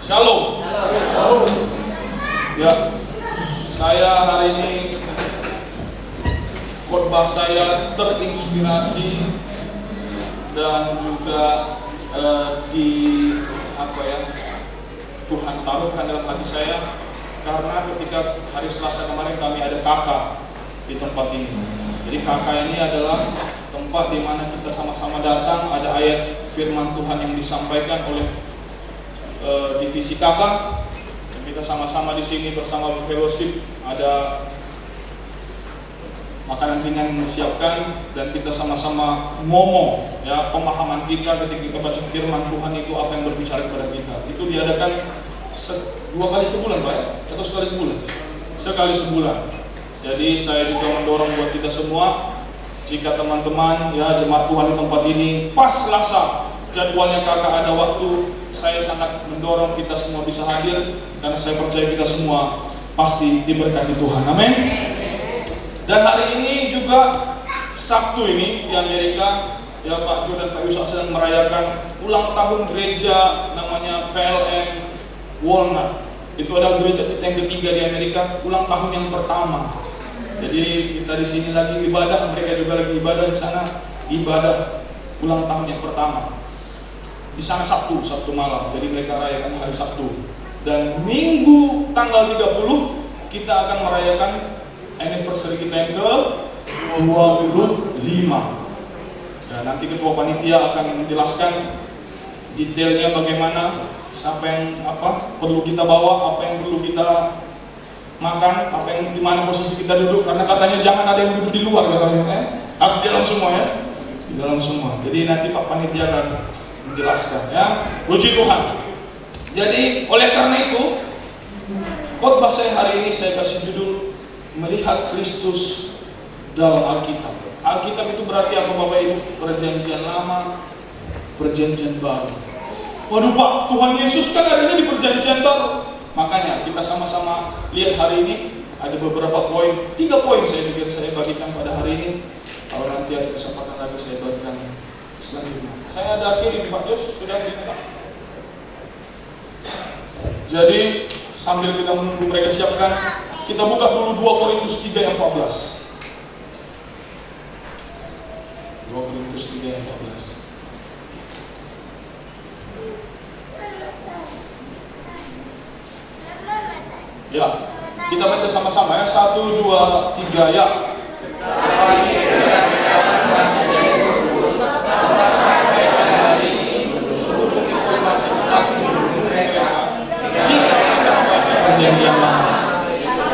Shalom. Ya, saya hari ini khotbah saya terinspirasi dan juga Tuhan taruhkan dalam hati saya karena ketika hari Selasa kemarin kami ada kakak di tempat ini. Jadi kakak ini adalah tempat di mana kita sama-sama datang, ada ayat firman Tuhan yang disampaikan oleh divisi kakak. Kita sama-sama di sini bersama fellowship, ada makanan ringan yang disiapkan dan kita sama-sama ngomong ya pemahaman kita ketika kita baca firman Tuhan itu apa yang berbicara kepada kita. Itu diadakan 2 kali sebulan Pak ya? Atau sekali sebulan? Sekali sebulan. Jadi saya juga mendorong buat kita semua, jika teman-teman ya jemaat Tuhan di tempat ini pas Selasa jadwalnya kakak ada waktu, saya sangat mendorong kita semua bisa hadir karena saya percaya kita semua pasti diberkati Tuhan. Amin. Dan hari ini juga Sabtu ini di Amerika ya Pak Jo dan Pak Yusuf sedang merayakan ulang tahun gereja namanya PLN Walnut. Itu adalah gereja kita yang ketiga di Amerika, ulang tahun yang pertama. Jadi kita di sini lagi ibadah, mereka juga lagi ibadah di sana, ibadah ulang tahun yang pertama. Di sana Sabtu malam, jadi mereka rayakan hari Sabtu. Dan Minggu tanggal 30 kita akan merayakan anniversary kita yang ke-25. Dan nanti ketua panitia akan menjelaskan detailnya bagaimana, siapa yang perlu kita bawa, apa yang perlu kita makan, apa yang di mana posisi kita duduk, karena katanya jangan ada yang duduk di luar katanya, harus di dalam semua ya, di dalam semua. Jadi nanti Pak Panitia akan menjelaskan ya. Puji Tuhan. Jadi oleh karena itu khotbah saya hari ini saya kasih judul melihat Kristus dalam Alkitab. Alkitab itu berarti apa Bapak Ibu? Perjanjian lama, perjanjian baru. Waduh Pak, Tuhan Yesus kan adanya di perjanjian baru. Makanya kita sama-sama lihat hari ini ada beberapa poin, 3 poin saya pikir saya bagikan pada hari ini. Kalau nanti ada kesempatan lagi saya bagikan selanjutnya. Saya ada akhiri Pak Yus, sudah diminta. Jadi sambil kita menunggu mereka siapkan, kita buka dulu 2 Korintus 3 ayat 14. 2 Korintus 3 ayat 14. Ya, kita baca sama-sama ya. 1, 2, 3 ya. Perjanjian lama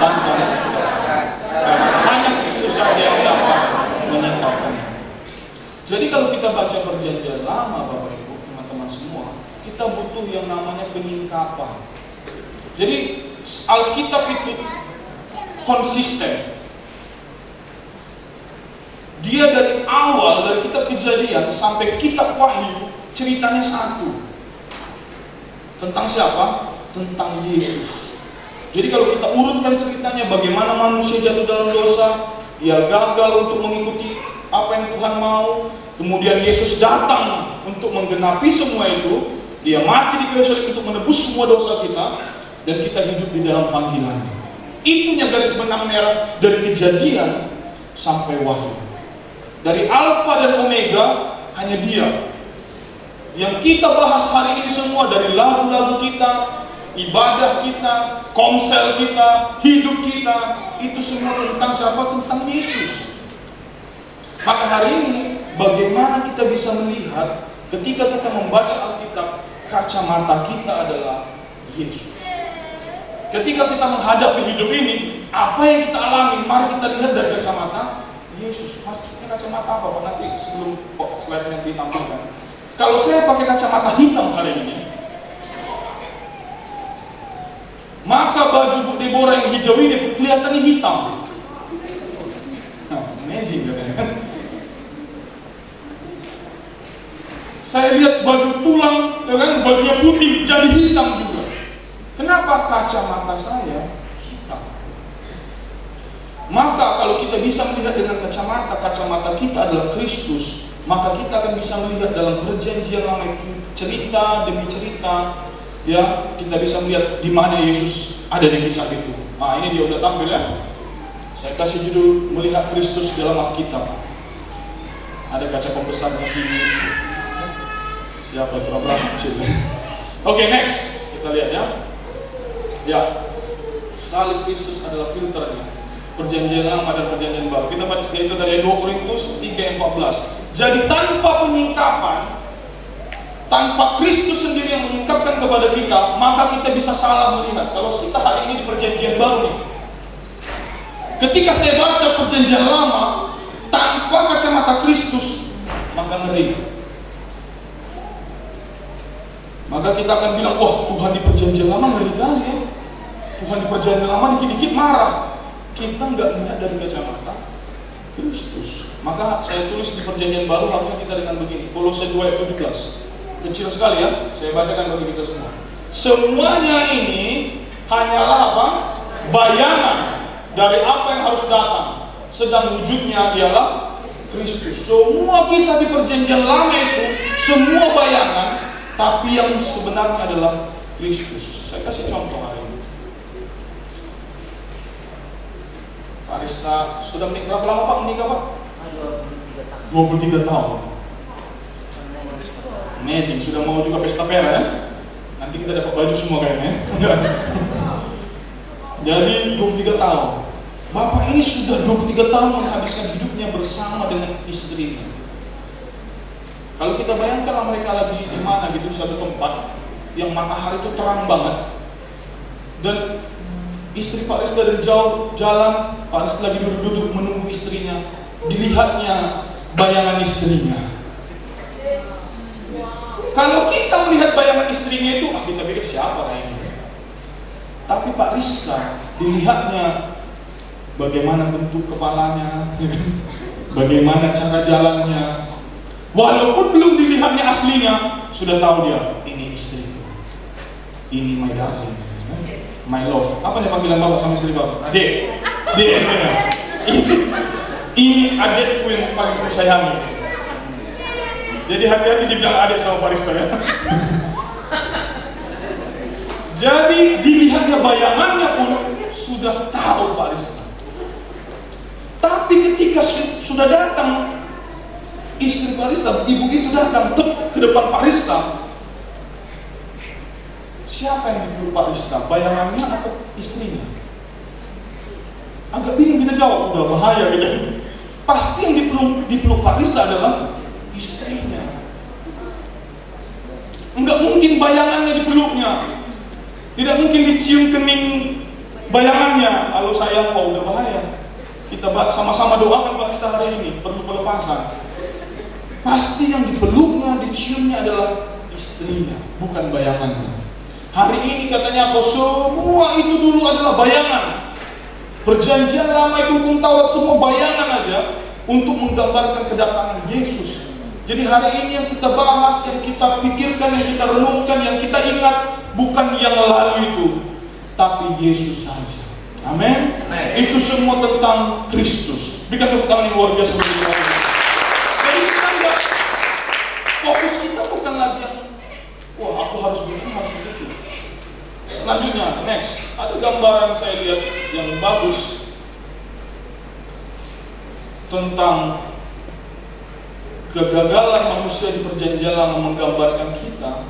tanpa disebutkan, hanya Kristus saja yang dapat menyingkapkannya. Jadi kalau kita baca perjanjian lama Bapak Ibu, teman-teman semua, kita butuh yang namanya penyingkapan. Jadi Alkitab itu konsisten. Dia dari awal, dari kitab Kejadian sampai kitab Wahyu, ceritanya satu. Tentang siapa? Tentang Yesus. Jadi kalau kita urutkan ceritanya, bagaimana manusia jatuh dalam dosa, dia gagal untuk mengikuti apa yang Tuhan mau, kemudian Yesus datang untuk menggenapi semua itu, dia mati di kayu salib untuk menebus semua dosa kita, dan kita hidup di dalam panggilannya. Itunya garis benang merah dari Kejadian sampai Wahyu. Dari Alfa dan Omega hanya Dia. Yang kita bahas hari ini semua, dari lagu-lagu kita, ibadah kita, komsel kita, hidup kita, itu semua tentang siapa? Tentang Yesus. Maka hari ini bagaimana kita bisa melihat ketika kita membaca Alkitab, kacamata kita adalah Yesus. Ketika kita menghadapi hidup ini, apa yang kita alami, mari kita lihat dari kacamata Yesus. Maksudnya kacamata apa Pak? Nanti sebelum slide-nya ditampilkan. Kalau saya pakai kacamata hitam hari ini, maka baju Bu Deborah yang hijau ini kelihatannya hitam. Nah, amazing katanya. Saya lihat baju tulang, kan bajunya putih jadi hitam juga. Kenapa? Kacamata saya hitam. Maka kalau kita bisa melihat dengan kacamata kita adalah Kristus, maka kita akan bisa melihat dalam perjanjian lama itu cerita demi cerita ya kita bisa melihat di mana Yesus ada di kisah itu. Nah, ini dia udah tampil ya. Saya kasih judul Melihat Kristus dalam Alkitab. Ada kaca pembesar di sini. Siapa itu? Abraham kecil. Oke, next. Kita lihat ya. Ya, salib Kristus adalah filternya. Perjanjian Lama dan Perjanjian Baru. Kita baca itu dari 2 Korintus 3:14. Jadi tanpa penyingkapan, tanpa Kristus sendiri yang menyingkapkan kepada kita, maka kita bisa salah melihat. Kalau kita hari ini di Perjanjian Baru nih, ketika saya baca Perjanjian Lama tanpa kacamata Kristus, maka ngeri. Maka kita akan bilang, wah Tuhan di Perjanjian Lama ngeri kali ya. Tuhan di Perjanjian Lama dikit-dikit marah. Kita nggak melihat dari kacamata Kristus. Maka saya tulis di Perjanjian Baru harusnya kita dengan begini. Kolose 2:17. Kecil sekali ya. Saya bacakan bagi kita semua. Semuanya ini hanyalah apa? Bayangan dari apa yang harus datang. Sedang wujudnya ialah Kristus. Semua kisah di Perjanjian Lama itu semua bayangan, tapi yang sebenarnya adalah Kristus. Saya kasih contoh hari ini. Pak Rista sudah menikah berapa lama Pak menikah Pak? 23 tahun. Amazing, sudah mau juga pesta pera ya? Nanti kita dapat baju semua kayaknya. Jadi 23 tahun. Bapak ini sudah 23 tahun menghabiskan hidupnya bersama dengan istrinya. Kalau kita bayangkan mereka lagi di mana gitu, satu tempat yang matahari itu terang banget, dan istri Pak Rista dari jauh jalan, Pak Rista lagi duduk menunggu istrinya, dilihatnya bayangan istrinya. Kalau kita melihat bayangan istrinya itu, kita pikir siapa kayaknya. Tapi Pak Rista dilihatnya bagaimana bentuk kepalanya, bagaimana cara jalannya. Walaupun belum dilihatnya aslinya, sudah tahu dia, ini istriku, ini my darling, my love. Apa nih panggilan bapak sama istri bapak? Dek. Ini adikku yang paling aku sayangi. Jadi hati-hati dibilang adik sama Pak Rista ya. Jadi dilihatnya bayangannya pun sudah tahu Pak Rista. Tapi ketika sudah datang istri Pak Rista, ibu itu datang ke depan Pak Rista. Siapa yang dipeluk Pak Rista? Bayangannya atau istrinya? Agak bingung kita jawab, udah bahaya gitu. Pasti yang dipeluk Pak Rista adalah istrinya. Enggak mungkin bayangannya dipeluknya. Tidak mungkin dicium kening bayangannya. Kalau sayang, udah bahaya. Kita sama-sama doakan Pak Rista hari ini, perlu pelepasan. Pasti yang dipeluknya, diciumnya adalah istrinya, bukan bayangannya. Hari ini katanya apa? Semua itu dulu adalah bayangan. Perjanjian Lama itu hukum Taurat semua bayangan aja untuk menggambarkan kedatangan Yesus. Jadi hari ini yang kita bahas, yang kita pikirkan, yang kita renungkan, yang kita ingat bukan yang lalu itu, tapi Yesus saja. Amin. Itu semua tentang Kristus. Berikan tepuk tangan yang luar biasa bagi kita. Jadi kita enggak, fokus kita bukan lagi yang wah aku harus begini, harus begitu. Selanjutnya, next, ada gambaran saya lihat yang bagus tentang kegagalan manusia di Perjanjian Lama menggambarkan kita,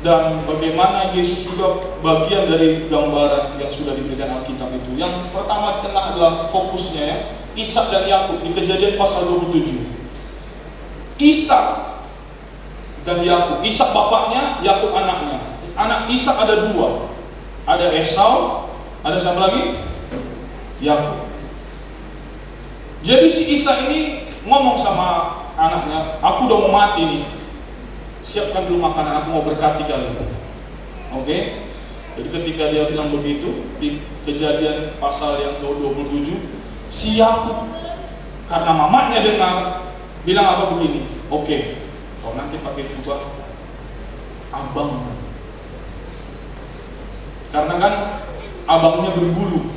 dan bagaimana Yesus juga bagian dari gambaran yang sudah diberikan Alkitab itu. Yang pertama di tengah adalah fokusnya ya, Ishak dan Yakub di Kejadian pasal 27. Ishak dan Yakub, Ishak bapaknya, Yakub anaknya. Anak Ishak ada dua, ada Esau, ada siapa lagi? Yakub. Jadi si Ishak ini ngomong sama anaknya, aku udah mau mati nih, siapkan dulu makanan, aku mau berkati kalian. Oke? Jadi ketika dia bilang begitu di Kejadian pasal yang ke-27, si Yakub karena mamanya dengar bilang apa begini, oke, kau nanti pakai jubah abang, karena kan abangnya berbulu.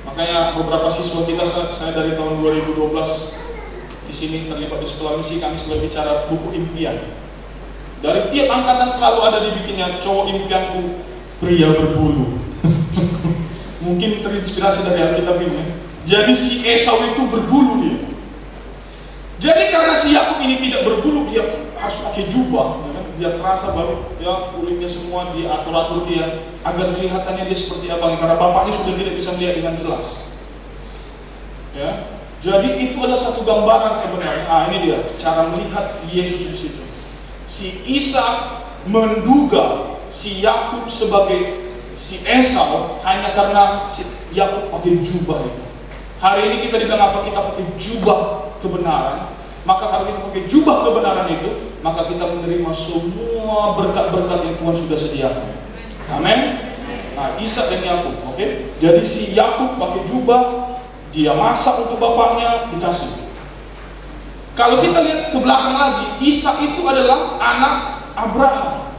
Makanya beberapa siswa kita, saya dari tahun 2012 di sini terlibat di sekolah misi, kami selalu bicara buku impian. Dari tiap angkatan selalu ada dibikinnya cowok impianku pria berbulu. Mungkin terinspirasi dari Alkitab ini. Jadi si Esau itu berbulu dia. Jadi karena si Yakub ini tidak berbulu, dia harus pakai jubah, ya kan? Biar terasa baru ya kulitnya semua diatur-atur dia agar kelihatannya dia seperti abangnya, karena bapaknya sudah tidak bisa melihat dengan jelas. Ya, jadi itu adalah satu gambaran sebenarnya. Ini dia cara melihat Yesus di situ. Si Ishak menduga si Yakub sebagai si Esau hanya karena si Yakub pakai jubah itu. Hari ini kita dibilang apa? Kita pakai jubah kebenaran. Maka kalau kita pakai jubah kebenaran itu, maka kita menerima semua berkat-berkat yang Tuhan sudah sediakan. Amin. Nah, Ishak dan Yakub, oke? Jadi si Yakub pakai jubah, dia masak untuk bapaknya, dikasih. Kalau kita lihat ke belakang lagi, Ishak itu adalah anak Abraham.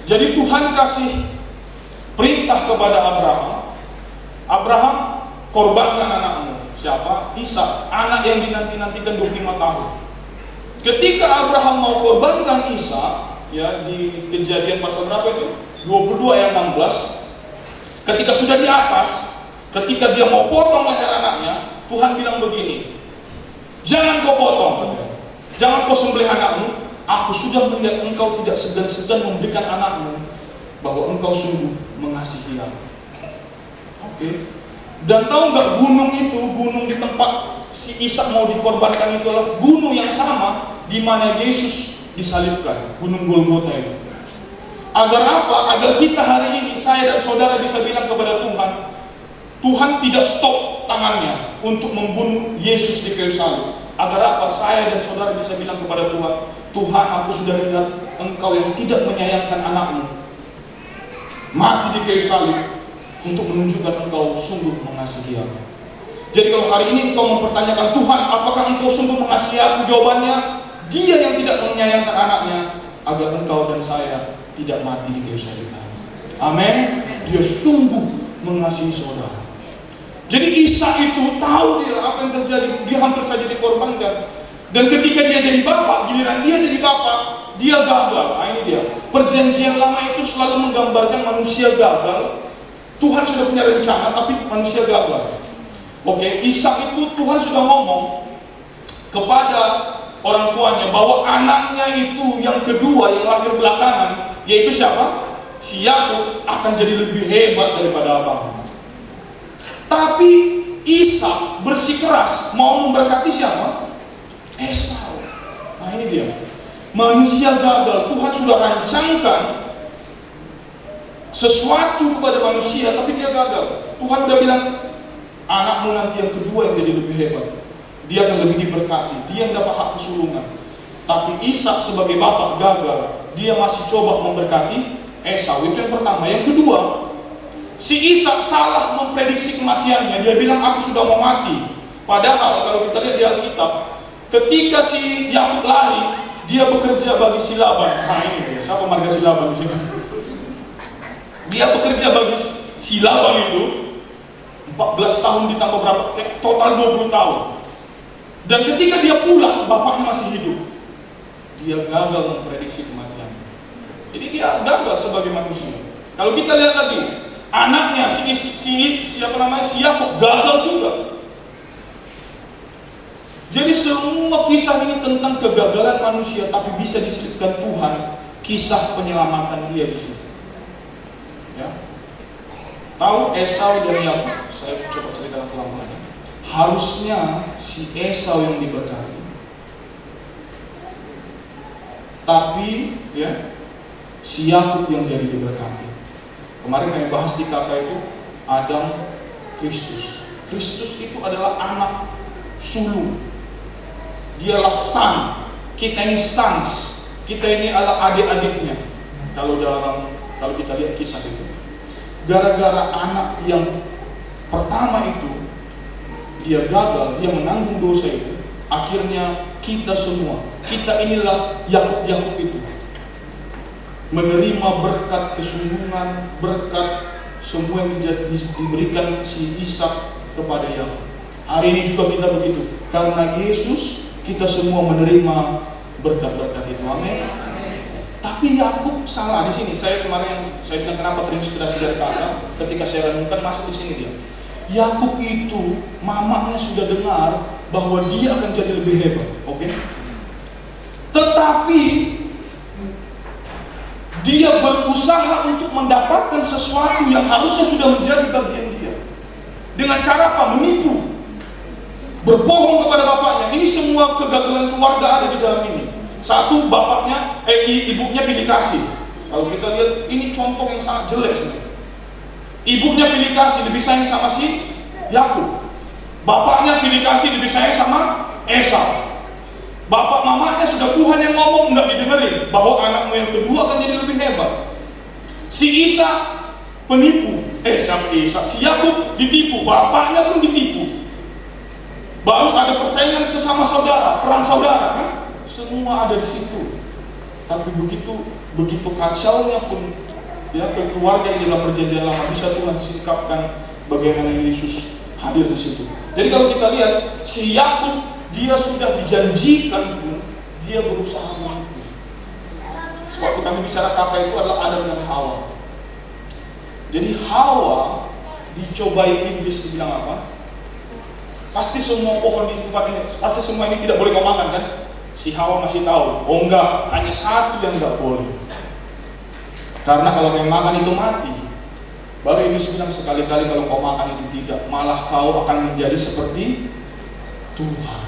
Jadi Tuhan kasih perintah kepada Abraham, korbankan anakmu. Siapa? Ishak, anak yang dinanti-nantikan 25 tahun. Ketika Abraham mau korbankan Ishak, ya di Kejadian pasal berapa itu? 22 ayat 16. Ketika sudah di atas, ketika dia mau potong leher anaknya, Tuhan bilang begini, jangan kau potong, jangan kau sembelih anakmu. Aku sudah melihat engkau tidak segan-segan memberikan anakmu, bahwa engkau sungguh mengasihi aku. Oke. Dan tahu nggak, gunung di tempat si Ishak mau dikorbankan itu adalah gunung yang sama di mana Yesus disalibkan, Gunung Golgota itu. Agar apa? Agar kita hari ini, saya dan saudara bisa bilang kepada Tuhan, Tuhan tidak stop tangannya untuk membunuh Yesus di kayu salib. Agar apa? Saya dan saudara bisa bilang kepada Tuhan, Tuhan, aku sudah lihat engkau yang tidak menyayangkan anakmu mati di kayu salib untuk menunjukkan engkau sungguh mengasihi aku. Jadi kalau hari ini engkau mempertanyakan, Tuhan, apakah engkau sungguh mengasihi aku? Jawabannya, dia yang tidak menyayangkan anaknya agar engkau dan saya tidak mati di kayu salib. Amin. Dia sungguh mengasihi saudara. Jadi Ishak itu tahu dia apa yang terjadi, dia hampir saja dikorbankan. Dan ketika dia jadi bapak, giliran dia jadi bapak, dia gagal. Nah ini dia, perjanjian lama itu selalu menggambarkan manusia gagal. Tuhan sudah punya rencana, tapi manusia gagal. Oke, Ishak itu Tuhan sudah ngomong kepada orang tuanya bahwa anaknya itu yang kedua yang lahir belakangan, yaitu siapa? Si Yakub akan jadi lebih hebat daripada abang. Tapi Ishak bersikeras mau memberkati siapa? Esau. Nah ini dia, manusia gagal. Tuhan sudah rancangkan sesuatu kepada manusia, tapi dia gagal. Tuhan udah bilang, anakmu nanti yang kedua yang jadi lebih hebat, dia akan lebih diberkati, dia yang dapat hak kesulungan. Tapi Ishak sebagai bapak gagal, dia masih coba memberkati Esau. Itu yang pertama. Yang kedua, si Ishak salah memprediksi kematiannya. Dia bilang, aku sudah mau mati. Padahal kalau kita lihat di Alkitab, ketika si Yakub lari, dia bekerja bagi si Laban. Nah ini dia, siapa marga si Laban di sini? Dia bekerja bagi si Laban itu 14 tahun ditambah berapa? Total 20 tahun. Dan ketika dia pulang, bapaknya masih hidup. Dia gagal memprediksi kematian. Jadi dia gagal sebagai manusia. Kalau kita lihat lagi, anaknya si Yakub gagal juga. Jadi semua kisah ini tentang kegagalan manusia, tapi bisa diselipkan Tuhan kisah penyelamatan dia di situ. Ya. Tahu Esau dan Yakub? Saya coba ceritakan pelan-pelan. Harusnya si Esau yang diberkati, tapi ya si Yakub yang jadi diberkati. Kemarin kami bahas di kakak itu Adam, Kristus. Kristus itu adalah anak sulung. Dialah son. Kita ini sons. Kita ini adalah adik-adiknya. Kalau kita lihat kisah itu, gara-gara anak yang pertama itu dia gagal, dia menanggung dosa itu. Akhirnya kita semua, kita inilah Yakub itu, menerima berkat kesungguhan, berkat semua yang diberikan si Ishak kepada Yakub. Hari ini juga kita begitu. Karena Yesus, kita semua menerima berkat-berkat itu. itu. Amin. Tapi Yakub salah di sini. Saya kemarin saya bilang kenapa terinspirasi dari kata ketika saya renungkan masuk di sini dia. Yakub itu mamanya sudah dengar bahwa dia akan jadi lebih hebat, oke? Tetapi dia berusaha untuk mendapatkan sesuatu yang harusnya sudah menjadi bagian dia. Dengan cara apa? Menipu, berbohong kepada bapaknya. Ini semua kegagalan keluarga ada di dalam ini. Satu, bapaknya, ibunya pilih kasih. Kalau kita lihat, ini contoh yang sangat jelek sebenarnya. Ibunya pilih kasih, lebih sayang sama si Yakub. Bapaknya pilih kasih, lebih sayang sama Esau. Bapak mamanya sudah Tuhan yang ngomong, nggak didengerin bahwa anakmu yang kedua akan jadi lebih hebat. Si Isa penipu, si Yakub ditipu, bapaknya pun ditipu. Baru ada persaingan sesama saudara, perang saudara kan? Semua ada di situ. Tapi begitu kacaunya pun ya keluarga yang dalam perjanjian lama bisa Tuhan singkapkan bagaimana Yesus hadir di situ. Jadi kalau kita lihat si Yakub, dia sudah dijanjikan pun dia berusaha menipu. Sebab kami bicara kakak itu adalah Adam dan Hawa. Jadi Hawa dicobai iblis, dibilang apa? Pasti semua pohon di tempat ini, pasti semua ini tidak boleh kau makan kan? Si Hawa masih tahu, oh enggak, hanya satu yang enggak boleh. Karena kalau kau makan itu mati. Baru iblis bilang sekali-kali kalau kau makan itu tidak, malah kau akan menjadi seperti Tuhan.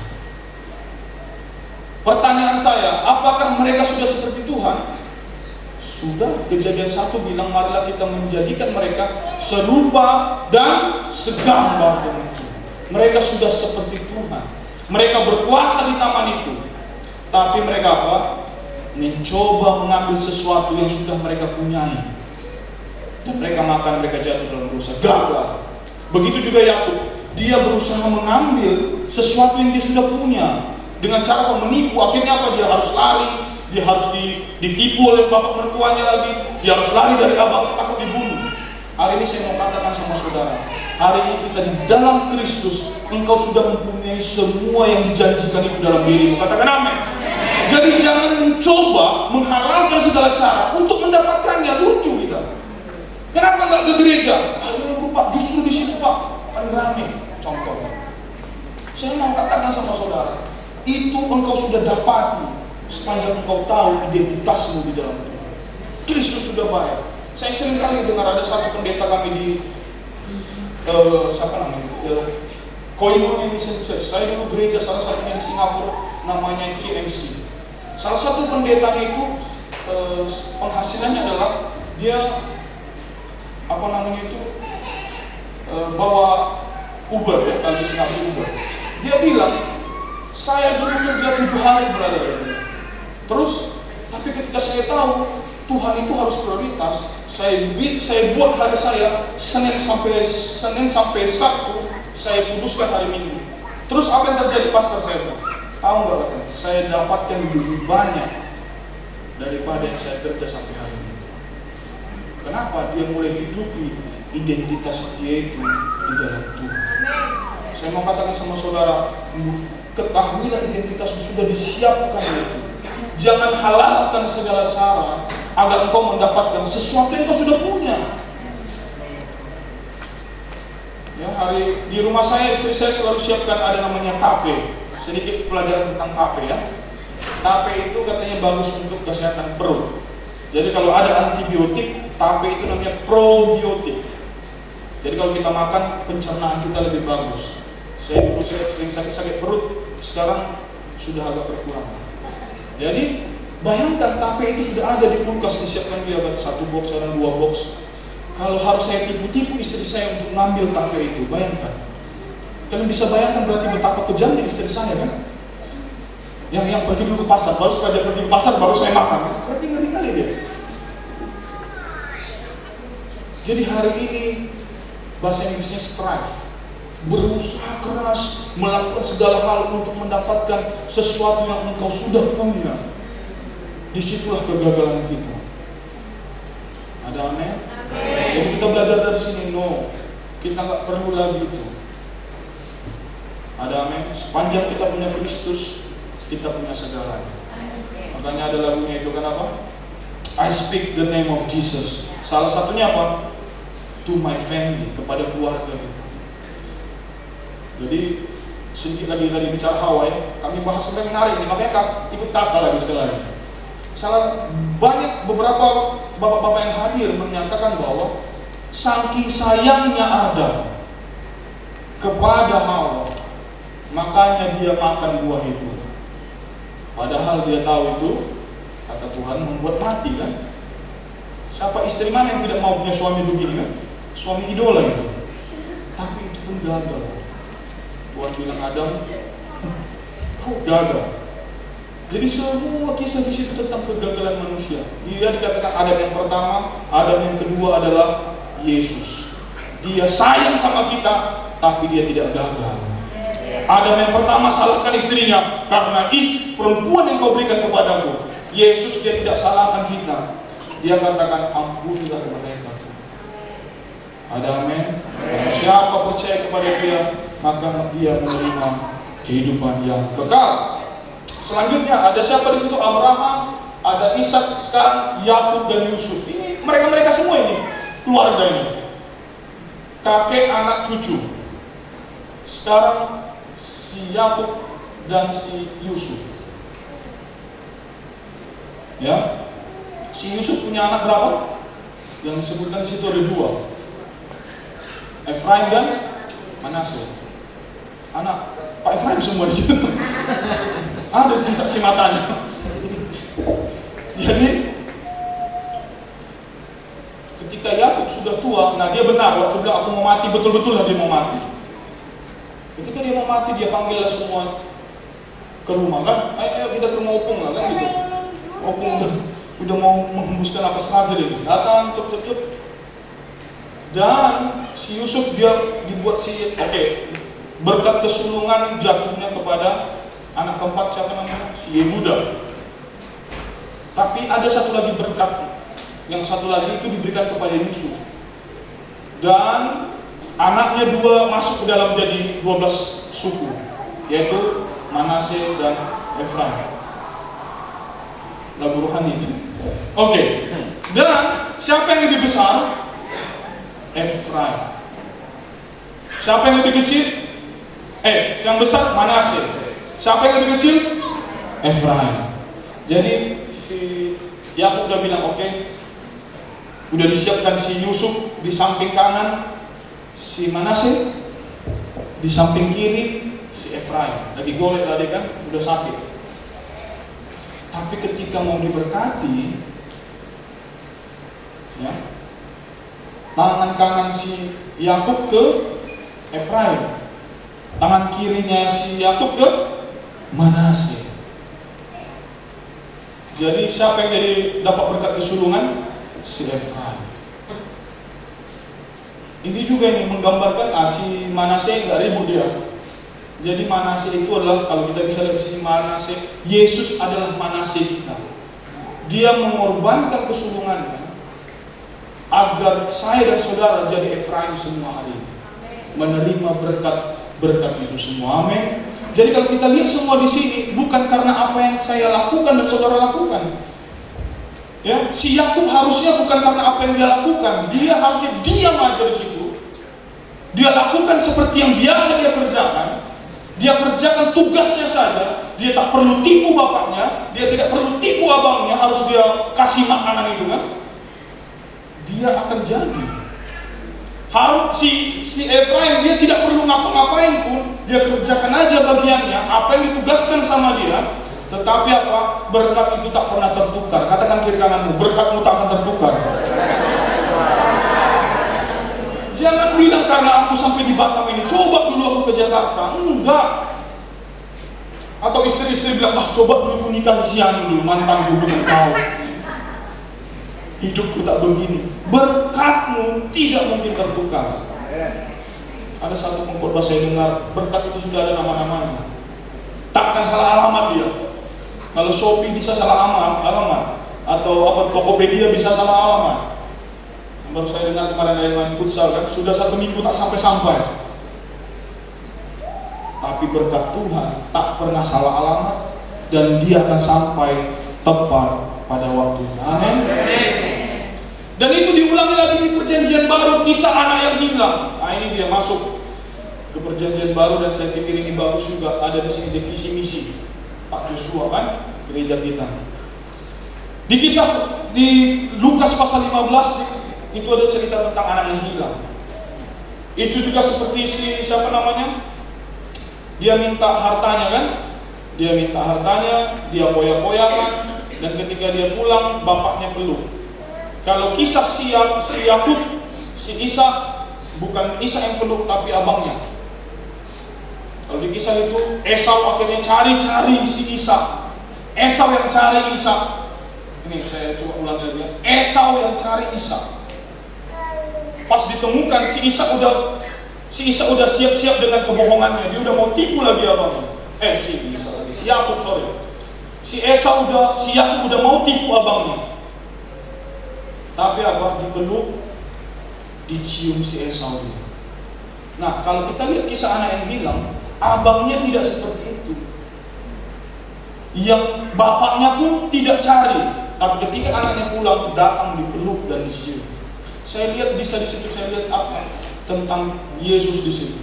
Pertanyaan saya, apakah mereka sudah seperti Tuhan? Sudah. Kejadian 1 bilang marilah kita menjadikan mereka serupa dan segambar dengan Tuhan. Mereka sudah seperti Tuhan. Mereka berkuasa di taman itu. Tapi mereka apa? Mencoba mengambil sesuatu yang sudah mereka punyai. Dan mereka makan, mereka jatuh dalam dosa. Gagal. Begitu juga Yakub. Dia berusaha mengambil sesuatu yang dia sudah punya. Dengan cara menipu. Akhirnya apa? Dia harus lari. Dia harus ditipu oleh bapak mertuanya lagi. Dia harus lari dari abangnya, takut dibunuh. Hari ini saya mau katakan sama saudara, hari ini kita di dalam Kristus, engkau sudah mempunyai semua yang dijanjikan itu dalam dirimu. Katakan amin. Jadi jangan mencoba menghalalkan segala cara untuk mendapatkannya. Lucu kita. Kenapa nggak ke gereja? Aduh itu Pak, justru di situ Pak paling ramai. Contohnya, saya mau katakan sama saudara, itu engkau sudah dapati sepanjang engkau tahu identitasmu di dalam Tuhan. Kristus sudah bayar. Saya sering kali dengar ada satu pendeta kami di Koinonia Mission Church. Saya dulu gereja salah satunya di Singapura, namanya KMC. Salah satu pendetanya itu penghasilannya adalah dia bawa Uber ya, kalau di Singapura Uber. Dia bilang, saya dulu kerja 7 hari berada di sini. Terus, tapi ketika saya tahu Tuhan itu harus prioritas, saya buat hari saya Senin sampai Sabtu, saya kuduskan hari Minggu. Terus apa yang terjadi pastor saya? Tahu nggak katanya? Saya dapatkan lebih banyak daripada yang saya kerja sampai hari ini. Kenapa? Dia mulai hidupi identitas dia itu di dalam Tuhan. Saya mau katakan sama saudara, ketahuilah identitasmu sudah disiapkan itu. Jangan halalkan segala cara agar engkau mendapatkan sesuatu yang engkau sudah punya. Ya, di rumah saya, istri saya selalu siapkan ada namanya tape. Sedikit pelajaran tentang tape ya. Tape itu katanya bagus untuk kesehatan perut. Jadi kalau ada antibiotik, tape itu namanya probiotik. Jadi kalau kita makan, pencernaan kita lebih bagus. Saya dulu sering sakit perut, sekarang sudah agak berkurang. Jadi bayangkan tape itu sudah ada di kulkas, disiapkan dia buat 1 box, orang 2 box. Kalau harus saya tipu-tipu istri saya untuk ngambil tape itu, bayangkan. Kalian bisa bayangkan berarti betapa kejamnya istri saya kan? Yang pergi dulu ke pasar, baru setelah dia pergi ke pasar baru saya makan. Berarti ngeri kali dia. Jadi hari ini bahasa Inggrisnya strive, berusaha keras melakukan segala hal untuk mendapatkan sesuatu yang engkau sudah punya. Disitulah kegagalan kita. Ada amin? Jadi kita belajar dari sini, kita nggak perlu lagi itu. Ada amin? Sepanjang kita punya Kristus, kita punya segalanya. Makanya ada lagunya itu kan apa? I speak the name of Jesus. Salah satunya apa? To my family, kepada keluarga kita. Jadi sedikit lagi bicara Hawaii, kami bahas tentang menarik ini, makanya ikut kakak lagi sekali lagi. Banyak beberapa bapak-bapak yang hadir menyatakan bahwa saking sayangnya Adam kepada Hawa, makanya dia makan buah itu. Padahal dia tahu itu, kata Tuhan, membuat mati kan. Siapa istri mana yang tidak mau punya suami begini kan? Suami idola itu. Tapi itu pun gagal. Tuhan bilang, Adam, kau gagal. Jadi semua kisah di situ tentang kegagalan manusia. Dia dikatakan Adam yang pertama, Adam yang kedua adalah Yesus. Dia sayang sama kita, tapi dia tidak gagal. Adam yang pertama salahkan istrinya, karena perempuan yang kau berikan kepadaku. Yesus dia tidak salahkan kita. Dia katakan, ampunilah mereka. Ada amin. Siapa percaya kepada dia, maka dia menerima kehidupan yang kekal. Selanjutnya ada siapa di situ? Abraham, ada Ishak, sekarang Yakub dan Yusuf. Ini mereka semua ini keluarga ini, kakek, anak, cucu. Sekarang si Yakub dan si Yusuf. Ya, si Yusuf punya anak berapa? Yang disebutkan di situ ada 2. Efraim dan Manasye. Anak Pak Efraim semua di situ. Ada sisa si matanya. Jadi ketika Yakub sudah tua, nah dia benar waktu bilang aku mau mati, betul-betul lah dia mau mati. Ketika dia mau mati, dia panggillah semua ke rumah kan, ayo kita ke rumah Opung lah kan gitu. Opung udah mau menghembuskan apa struggle ini, datang cep. Dan si Yusuf dia dibuat berkat kesulungan jatuhnya kepada anak keempat, siapa namanya? Si Yehuda. Tapi ada satu lagi berkat, yang satu lagi itu diberikan kepada Yusuf. Dan anaknya 2 masuk ke dalam jadi 12 suku, yaitu Manasye dan Efraim. Lagu rohani itu. Oke. Dan siapa yang lebih besar? Efraim. Siapa yang lebih kecil? Yang besar Manasye. Siapa yang lebih kecil? Efraim. Jadi si Yakub udah bilang udah disiapkan si Yusuf di samping kanan, si Manasye di samping kiri, si Efraim. Lagi golek tadi kan, udah sakit. Tapi ketika mau diberkati, ya, tangan kanan si Yakub ke Efraim, tangan kirinya si Yakub ke Manasye. Jadi siapa yang jadi dapat berkat kesulungan? Si Efraim. Ini juga nih menggambarkan si Manasye nggak ribut dia. Jadi Manasye itu adalah, kalau kita bisa lihat di sini, Manasye, Yesus adalah Manasye kita. Dia mengorbankan kesulungannya agar saya dan saudara jadi Efraim semua hari ini, menerima berkat itu semua. Amin. Jadi kalau kita lihat semua di sini bukan karena apa yang saya lakukan dan saudara lakukan. Ya, si Yakub harusnya bukan karena apa yang dia lakukan, dia harusnya diam aja di situ. Dia lakukan seperti yang biasa dia kerjakan. Dia kerjakan tugasnya saja. Dia tak perlu tipu bapaknya, dia tidak perlu tipu abangnya, harus dia kasih makanan itu kan. Dia akan jadi. Harus si Efraim dia tidak perlu ngapa-ngapain pun, dia kerjakan aja bagiannya, apa yang ditugaskan sama dia. Tetapi apa? Berkat itu tak pernah tertukar. Katakan kiri kananmu, berkatmu tak akan tertukar. Jangan bilang karena aku sampai di Batam ini, coba dulu aku ke Jakarta. Enggak. Atau istri-istri bilang, coba dulu aku nikah di Siang dulu, mantanku dengan kau. Hidupku tak begini. Berkatmu tidak mungkin tertukar. Ada satu pengkhotbah saya dengar, berkat itu sudah ada nama-namanya. Takkan salah alamat dia. Kalau Shopee bisa salah alamat, atau Tokopedia bisa salah alamat. Baru saya dengar kemarin ada yang main futsal kan, sudah 1 minggu tak sampai-sampai. Tapi berkat Tuhan tak pernah salah alamat, dan dia akan sampai tepat pada waktunya. Amin. Dan itu diulangi lagi di perjanjian baru, kisah anak yang hilang. Nah, ini dia masuk ke perjanjian baru, dan saya pikir ini bagus juga. Ada di sini divisi misi Pak Joshua kan, gereja kita. Di kisah di Lukas pasal 15 itu ada cerita tentang anak yang hilang. Itu juga seperti siapa namanya? Dia minta hartanya kan? Dia minta hartanya, dia poya-poyakan, dan ketika dia pulang bapaknya peluk. Kalau kisah si Yakub, si Ishak, bukan Ishak yang peluk tapi abangnya. Kalau di kisah itu Esau akhirnya cari-cari si Ishak. Esau yang cari Ishak. Ini saya coba ulang lagi ya. Esau yang cari Ishak. Pas ditemukan si Ishak udah siap-siap dengan kebohongannya. Dia udah mau tipu lagi abangnya. Si Yakub, sorry. Si Yakub udah mau tipu abangnya. Tapi apa? Dipeluk, dicium si Esau. Nah, kalau kita lihat kisah anak yang hilang, abangnya tidak seperti itu. Yang bapaknya pun tidak cari, tapi ketika anaknya pulang, datang dipeluk dan dicium. Saya lihat di situ saya lihat apa? Tentang Yesus di situ.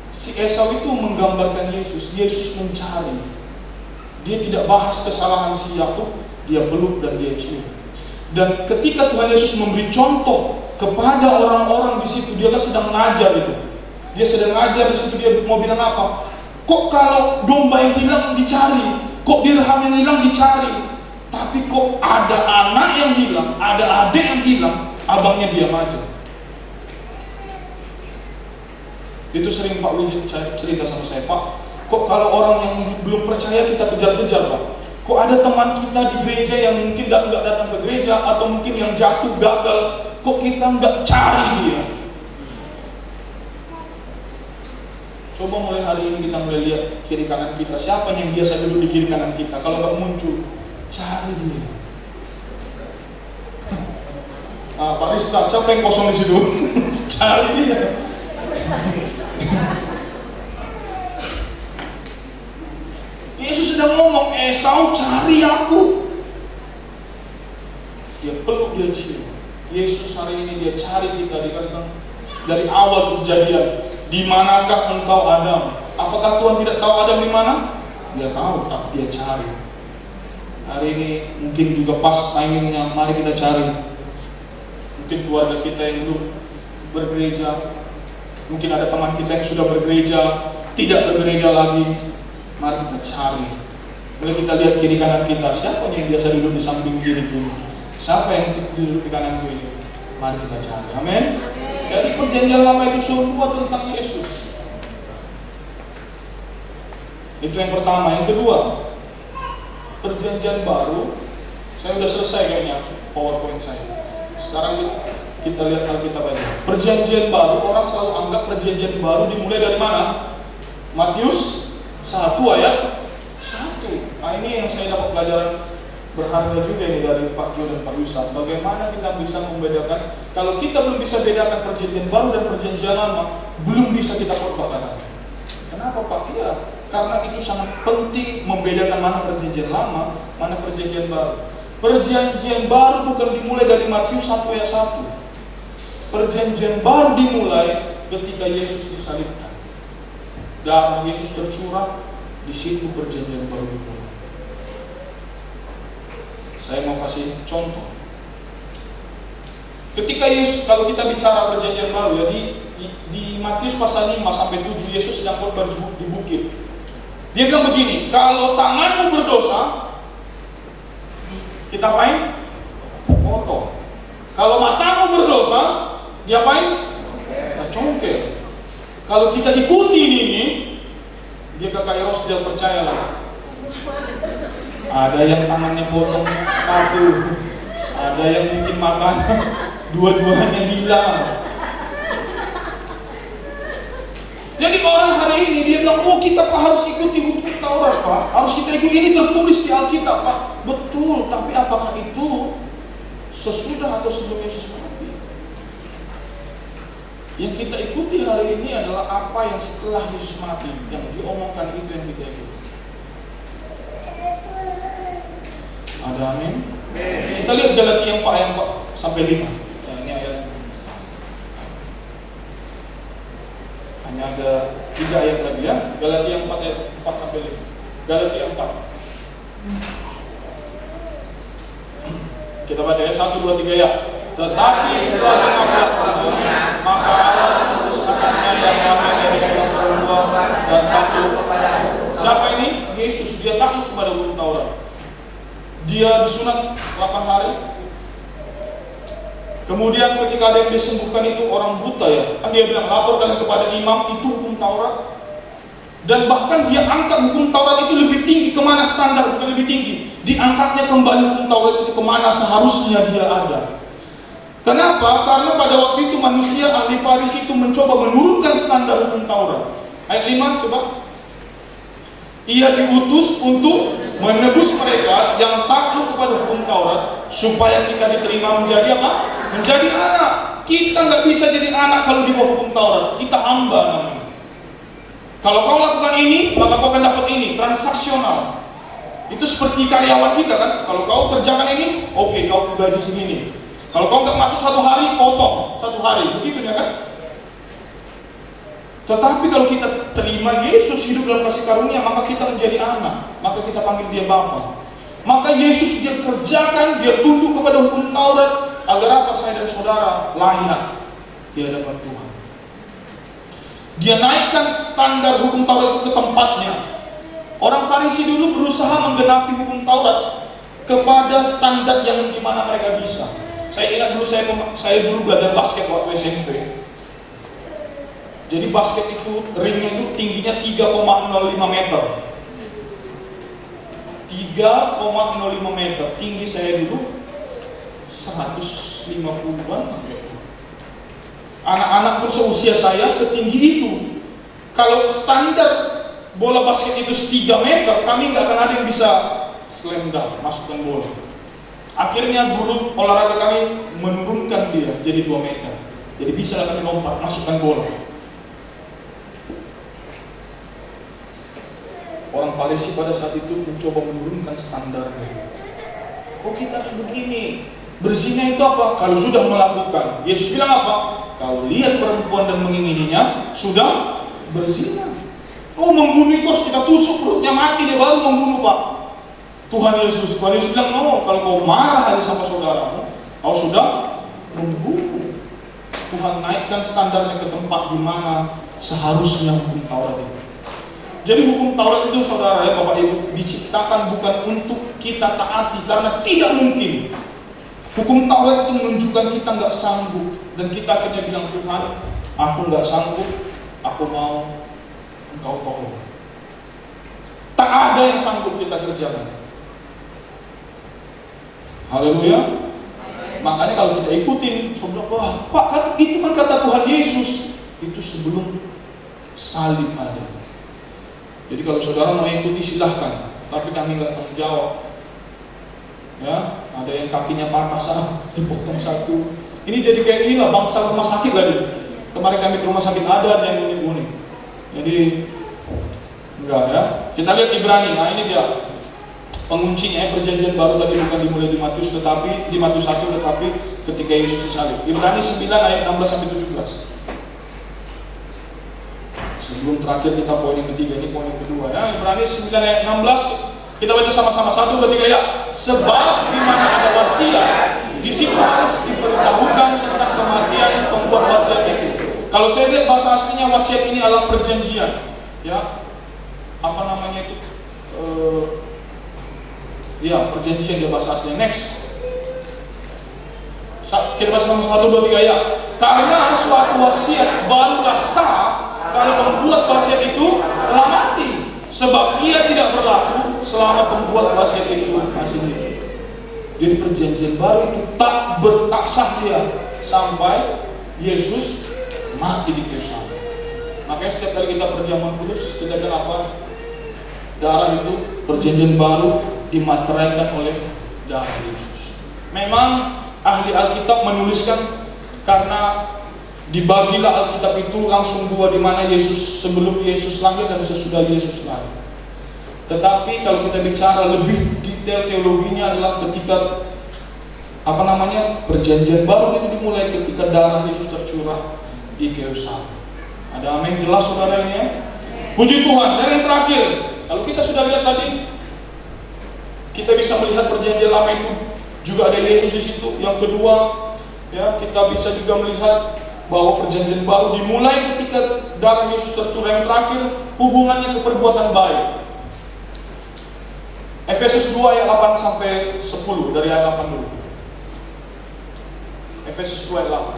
Si Esau itu menggambarkan Yesus. Yesus mencari. Dia tidak bahas kesalahan si Yakub, dia peluk dan dia cium. Dan ketika Tuhan Yesus memberi contoh kepada orang-orang di situ, dia kan sedang mengajar itu. Dia sedang mengajar di situ, dia mau bilang apa? Kok kalau domba yang hilang dicari, kok dirham yang hilang dicari, tapi kok ada anak yang hilang, ada adik yang hilang, abangnya diam aja. Itu sering Pak Wijin cerita sama saya, Pak, kok kalau orang yang belum percaya kita kejar-kejar, Pak? Kok ada teman kita di gereja yang mungkin nggak datang ke gereja, atau mungkin yang jatuh gagal, kok kita nggak cari dia? Coba mulai hari ini kita mulai lihat kiri kanan kita. Siapa yang biasa duduk di kiri kanan kita? Kalau nggak muncul, cari dia. Pak Rista, siapa yang kosong di situ? Cari dia. Yesus sedang ngomong, Esau cari aku. Dia peluk, dia cium. Yesus hari ini dia cari kita, dikatakan dari awal kejadian. Di manakah engkau Adam? Apakah Tuhan tidak tahu Adam di mana? Dia tahu, tapi dia cari. Hari ini mungkin juga pas timingnya, mari kita cari. Mungkin keluarga kita yang belum bergereja, mungkin ada teman kita yang sudah bergereja, tidak bergereja lagi. Mari kita cari. Boleh kita lihat kiri kanan kita, siapa yang biasa duduk di samping kiri ini? Siapa yang duduk di kanan ini? Mari kita cari. Amin. Jadi perjanjian lama itu semua tentang Yesus. Itu yang pertama. Yang kedua, perjanjian baru. Saya sudah selesai kayaknya PowerPoint saya. Sekarang kita lihat Alkitab aja. Perjanjian baru, orang selalu anggap perjanjian baru dimulai dari mana? Matius 1 ayat 1. Nah, ini yang saya dapat pelajaran berharga juga ini dari Pak Jo dan Pak Yusan. Bagaimana kita bisa membedakan? Kalau kita belum bisa bedakan perjanjian baru dan perjanjian lama, belum bisa kita khotbahkan. Kenapa Pak? Iya, karena itu sangat penting membedakan mana perjanjian lama, mana perjanjian baru. Perjanjian baru bukan dimulai dari Matius 1 ayat 1. Perjanjian baru dimulai ketika Yesus disalibkan. Darah Yesus tercurah, di situ perjanjian baru dimulai. Saya mau kasih contoh. Ketika Yesus, kalau kita bicara perjanjian baru ya, di Matius pasal 5 sampai 7 Yesus sedang khotbah di bukit. Dia bilang begini, kalau tanganmu berdosa, kita apain? Potong. Kalau matamu berdosa, diapain? Kita congkel. Kalau kita ikuti ini, dia ke Kairos, dia percayalah. Ada yang tangannya potong satu, ada yang mungkin makan dua-duanya hilang. Jadi orang hari ini dia bilang, oh kita Pak harus ikuti hukum Taurat Pak, harus kita ikuti, ini tertulis di Alkitab Pak. Betul, tapi apakah itu sesudah atau sebelum Yesus mati? Yang kita ikuti hari ini adalah apa yang setelah Yesus mati, yang diomongkan itu yang kita ikuti. Ada amin? Kita lihat Galatia 4 ayat 4 sampai 5. Ya, ini ayat. Hanya ada 3 ayat lagi ya. Galatia 4 ayat 4 sampai 5. Galatia 4. Kita baca ya 1, 2, 3 ya. Tetapi setelah mengambil waktunya, maka Allah mengutus anaknya yang kami dari seorang perempuan dan takluk kepada hukum. Siapa ini? Yesus. Dia takluk kepada hukum Taurat. Dia disunat 8 hari. Kemudian ketika ada yang disembuhkan itu orang buta ya, kan dia bilang laporkan kepada imam, itu hukum Taurat. Dan bahkan dia angkat hukum Taurat itu lebih tinggi, kemana standar, bukan lebih tinggi, diangkatnya kembali hukum Taurat itu kemana seharusnya dia ada. Kenapa? Karena pada waktu itu manusia ahli Farisi itu mencoba menurunkan standar hukum Taurat. Ayat 5 coba. Ia diutus untuk menebus mereka yang takluk kepada hukum Taurat, supaya kita diterima menjadi apa? Menjadi anak. Kita nggak bisa jadi anak kalau di bawah hukum Taurat. Kita hamba namanya. Kalau kau lakukan ini, maka kau akan dapat ini. Transaksional. Itu seperti karyawan kita kan. Kalau kau kerjakan ini, oke, kau gaji segini. Kalau kau nggak masuk 1 hari, potong 1 hari. Begitu ya kan? Tetapi kalau kita terima Yesus hidup dalam kasih karunia, maka kita menjadi anak. Maka kita panggil dia Bapa. Maka Yesus dia kerjakan, dia tunduk kepada hukum Taurat, agar apa? Saya dan saudara layak di hadapan Tuhan. Dia naikkan standar hukum Taurat itu ke tempatnya. Orang Farisi dulu berusaha menggenapi hukum Taurat kepada standar yang dimana mereka bisa. Saya ingat dulu saya dulu belajar basket waktu SMP. Jadi basket itu ringnya itu tingginya 3,05 meter. 3,05 meter. Tinggi saya dulu 150-an. Anak-anak pun seusia saya setinggi itu. Kalau standar bola basket itu 3 meter, kami nggak akan ada yang bisa slam dunk, masukkan bola. Akhirnya guru olahraga kami menurunkan dia jadi 2 meter. Jadi bisa kami lompat, masukkan bola. Orang Farisi pada saat itu mencoba menurunkan standarnya. Oh, kita harus begini. Berzina itu apa? Kalau sudah melakukan. Yesus bilang apa? Kau lihat perempuan dan mengingininya, sudah berzina. Oh, membunuh itu harus kita tusuk perutnya mati, dia baru membunuh, Pak. Tuhan Yesus bilang, no, kalau kau marah hari sama saudaramu, kau sudah membunuh. Tuhan naikkan standarnya ke tempat di mana seharusnya hukum Taurat itu. Jadi hukum Taurat itu saudara ya Bapak Ibu diciptakan bukan untuk kita taati, karena tidak mungkin. Hukum Taurat itu menunjukkan kita nggak sanggup, dan kita akhirnya bilang, Tuhan, aku nggak sanggup, aku mau Engkau tolong. Tak ada yang sanggup kita kerjakan. Haleluya. Makanya kalau kita ikutin, saudara, wah, Pak, kan itu kan kata Tuhan Yesus, itu sebelum salib ada. Jadi kalau saudara mau ikuti silahkan, tapi kami nggak tanggung jawab. Ya, ada yang kakinya patah sana, dipotong satu. Ini jadi kayak inilah bangsa rumah sakit tadi. Kemarin kami ke rumah sakit ada aja yang unik-unik. Jadi enggak ya. Kita lihat Ibrani. Nah ini dia penguncinya perjanjian baru tadi bukan dimulai di Matius 1 tetapi ketika Yesus disalib. Ibrani 9 ayat 16 sampai 17. Sebelum terakhir kita poin yang ketiga, ini poin yang kedua ya. Ibrani 9 ayat 16 kita baca sama-sama 1, 2, 3 ya. Sebab di mana ada wasiat, di situ harus diberitahukan tentang kematian pembuat wasiat itu. Kalau saya lihat bahasa aslinya wasiat ini adalah perjanjian, ya. Apa namanya itu? Ya perjanjian dia bahasa aslinya. Next. Kita baca sama-sama 1, 2, 3 ya. Karena suatu wasiat barulah sah kalau pembuat wasiat itu telah mati. Sebab ia tidak berlaku selama pembuat wasiat itu masih hidup. Jadi perjanjian baru itu tak sah dia sampai Yesus mati di kayu salib. Makanya setiap kali kita perjamuan kudus, kita bilang apa? Darah itu perjanjian baru dimateraikan oleh darah Yesus. Memang ahli Alkitab menuliskan karena dibagilah Alkitab itu langsung dua, di mana Yesus sebelum Yesus lahir dan sesudah Yesus lahir. Tetapi kalau kita bicara lebih detail teologinya adalah ketika perjanjian baru itu dimulai ketika darah Yesus tercurah di kayu salib. Ada amin jelas saudara ini ya? Puji Tuhan. Dan yang terakhir, kalau kita sudah lihat tadi, kita bisa melihat perjanjian lama itu juga ada Yesus di situ. Yang kedua, ya, kita bisa juga melihat bahwa perjanjian baru dimulai ketika darah Yesus tercurah. Yang terakhir, hubungannya ke perbuatan baik. Efesus 2 ayat 8 sampai 10, dari ayat 8 dulu. Efesus 2 ayat 8.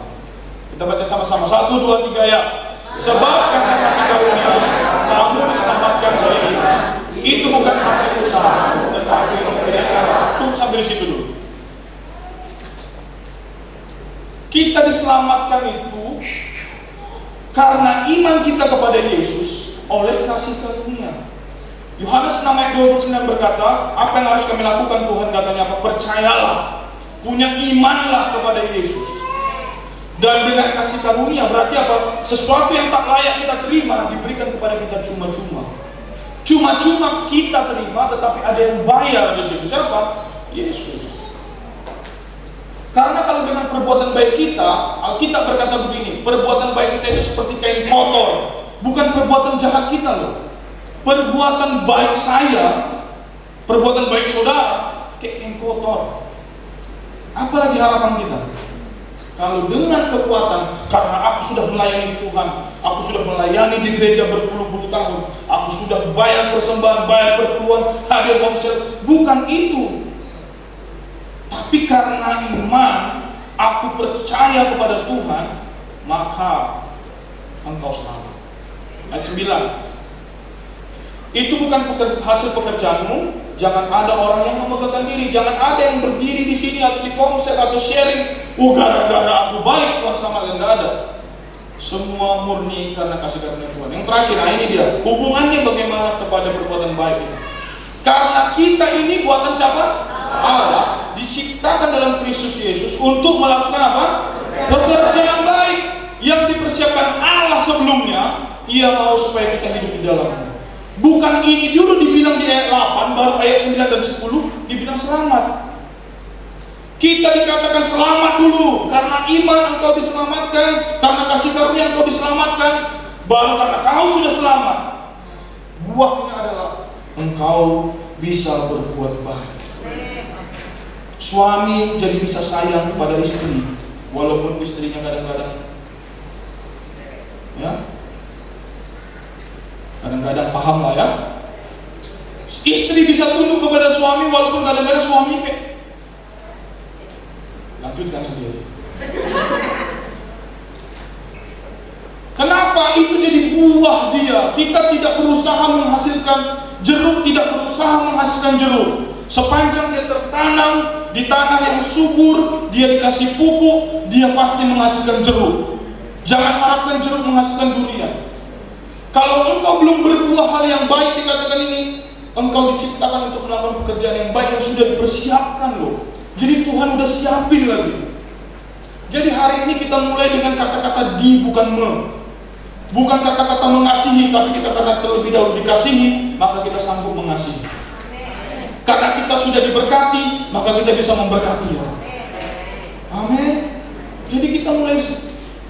Kita baca sama-sama. 1, 2, 3 ya. Sebab karena kasih karunia kamu diselamatkan oleh iman. Itu bukan hasil usaha, tetapi pemberian. Cukup sampai di situ dulu. Kita diselamatkan itu karena iman kita kepada Yesus oleh kasih karunia. Yohanes 6 ayat 29 berkata, apa yang harus kami lakukan Tuhan? Katanya apa? Percayalah, punya imanlah kepada Yesus. Dan dengan kasih karunia berarti apa? Sesuatu yang tak layak kita terima diberikan kepada kita cuma-cuma. Cuma-cuma kita terima, tetapi ada yang bayar di situ. Siapa? Yesus. Karena kalau dengan perbuatan baik kita, Alkitab berkata begini, perbuatan baik kita itu seperti kain kotor, bukan perbuatan jahat kita loh. Perbuatan baik saya, perbuatan baik saudara, kayak kain kotor. Apalagi harapan kita? Kalau dengan kekuatan, karena aku sudah melayani Tuhan, aku sudah melayani di gereja berpuluh-puluh tahun, aku sudah bayar persembahan, bayar perpuluhan, hadir komsel, bukan itu. Tapi karena iman, aku percaya kepada Tuhan, maka engkau selamat. Ayat 9. Itu bukan hasil pekerjaanmu. Jangan ada orang yang memegahkan diri. Jangan ada yang berdiri di sini atau di komsel atau sharing. Gara-gara aku baik Tuhan selamatkan. Tidak ada. Semua murni karena kasih karunia Tuhan. Yang terakhir, nah ini dia. Hubungannya bagaimana kepada perbuatan baik itu. Karena kita ini buatan siapa? Allah. Diciptakan dalam Kristus Yesus untuk melakukan apa? Pekerjaan baik yang dipersiapkan Allah sebelumnya. Ia mau supaya kita hidup di dalamnya. Bukan ini dulu dibilang di ayat 8, baru ayat 9 dan 10 dibilang selamat. Kita dikatakan selamat dulu karena iman engkau diselamatkan, karena kasih karunia engkau diselamatkan. Baru karena kau sudah selamat, buahnya adalah engkau bisa berbuat baik. Suami jadi bisa sayang kepada istri, walaupun istrinya kadang-kadang paham lah ya. Istri bisa tunduk kepada suami walaupun kadang-kadang suami kayak lanjutkan sendiri. Kenapa? Itu jadi buah dia. Kita tidak berusaha menghasilkan jeruk, tidak berusaha menghasilkan jeruk. Sepanjang dia tertanam di tanah yang subur, dia dikasih pupuk, dia pasti menghasilkan jeruk. Jangan harapkan jeruk menghasilkan durian. Kalau engkau belum berbuah hal yang baik, dikatakan ini, engkau diciptakan untuk melakukan pekerjaan yang baik yang sudah dipersiapkan loh. Jadi Tuhan udah siapin lagi. Jadi hari ini kita mulai dengan kata-kata di, bukan me. Bukan kata-kata mengasihi, tapi kita karena terlebih dahulu dikasihi, maka kita sanggup mengasihi. Karena kita sudah diberkati, maka kita bisa memberkati orang. Amin. Jadi kita mulai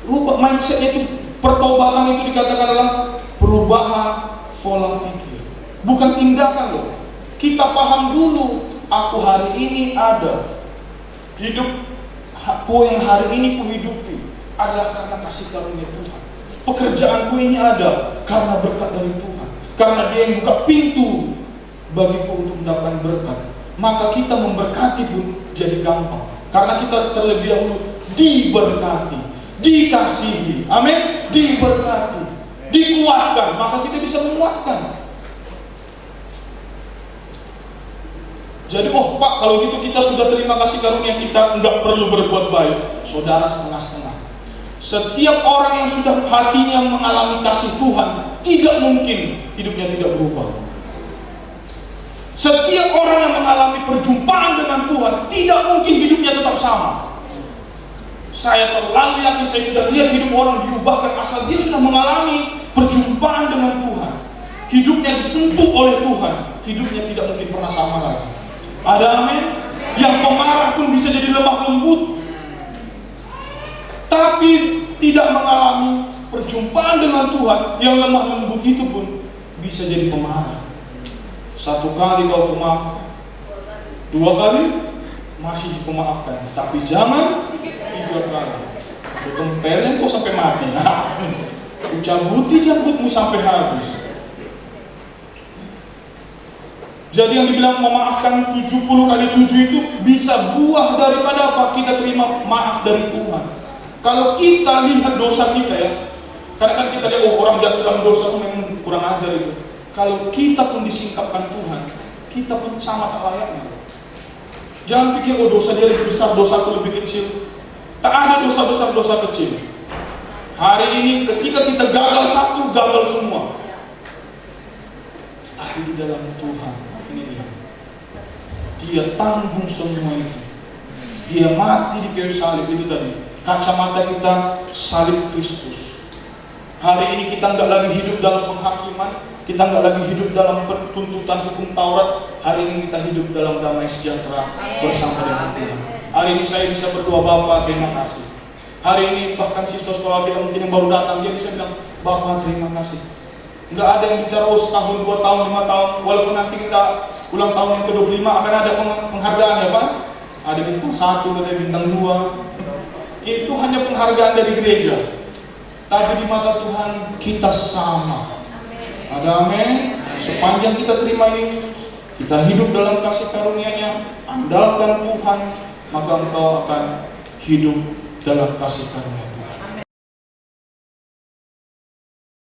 rubah mindsetnya itu. Pertobatan itu dikatakan adalah perubahan pola pikir, bukan tindakan loh. Kita paham dulu, aku hari ini ada hidupku yang hari ini kuhidupi adalah karena kasih karunia Tuhan. Pekerjaanku ini ada karena berkat dari Tuhan, karena Dia yang buka pintu bagiku untuk mendapatkan berkat. Maka kita memberkati pun jadi gampang, karena kita terlebih dahulu diberkati, dikasihi, amin, diberkati, dikuatkan, maka kita bisa menguatkan. Jadi, oh Pak, kalau gitu kita sudah terima kasih karunia, kita nggak perlu berbuat baik. Saudara, setengah-setengah. Setiap orang yang sudah hatinya mengalami kasih Tuhan, tidak mungkin hidupnya tidak berubah. Setiap orang yang mengalami perjumpaan dengan Tuhan, tidak mungkin hidupnya tetap sama. Saya terlalu yakin, saya sudah lihat hidup orang diubahkan asal dia sudah mengalami perjumpaan dengan Tuhan. Hidupnya disentuh oleh Tuhan. hidupnya tidak mungkin pernah sama lagi. Ada amin? Yang pemarah pun bisa jadi lemah lembut, tapi tidak mengalami perjumpaan dengan Tuhan. Yang lemah lembut itu pun bisa jadi pemarah. Satu kali kau pemaafkan, dua kali masih pemaafkan, tapi jangan tiga kali. Tempelin kau sampai mati. Cabuti jambutmu sampai habis. Jadi yang dibilang memaafkan 70 kali 7 itu bisa buah daripada apa? Kita terima maaf dari Tuhan. Kalau kita lihat dosa kita ya, karena kan kita lihat orang jatuh dalam dosa memang kurang ajar itu. Kalau kita pun disingkapkan Tuhan, kita pun sama tak layaknya. Jangan pikir dosa dia lebih besar, dosa aku lebih kecil. Tak ada dosa besar, dosa kecil. Hari ini ketika kita gagal satu, gagal semua. Tapi di dalam Tuhan, ini dia tanggung semua itu. Dia mati di kayu salib itu tadi. Kacamata kita salib Kristus. Hari ini kita nggak lagi hidup dalam penghakiman, kita nggak lagi hidup dalam tuntutan hukum Taurat. Hari ini kita hidup dalam damai sejahtera bersama dengan Tuhan. Hari ini saya bisa berdoa, Bapak terima kasih. Hari ini bahkan siswa sekolah kita mungkin yang baru datang, dia bisa bilang, Bapak terima kasih. Nggak ada yang bicara setahun, 2 tahun, 5 tahun. Walaupun nanti kita ulang tahun yang ke-25 akan ada penghargaan ya Pak. Ada bintang 1, ada bintang 2. Itu hanya penghargaan dari gereja. Tapi di mata Tuhan kita sama. Ada amin. Sepanjang kita terima Yesus, kita hidup dalam kasih karunia-Nya, andalkan Tuhan, maka engkau akan hidup dalam kasih karunia.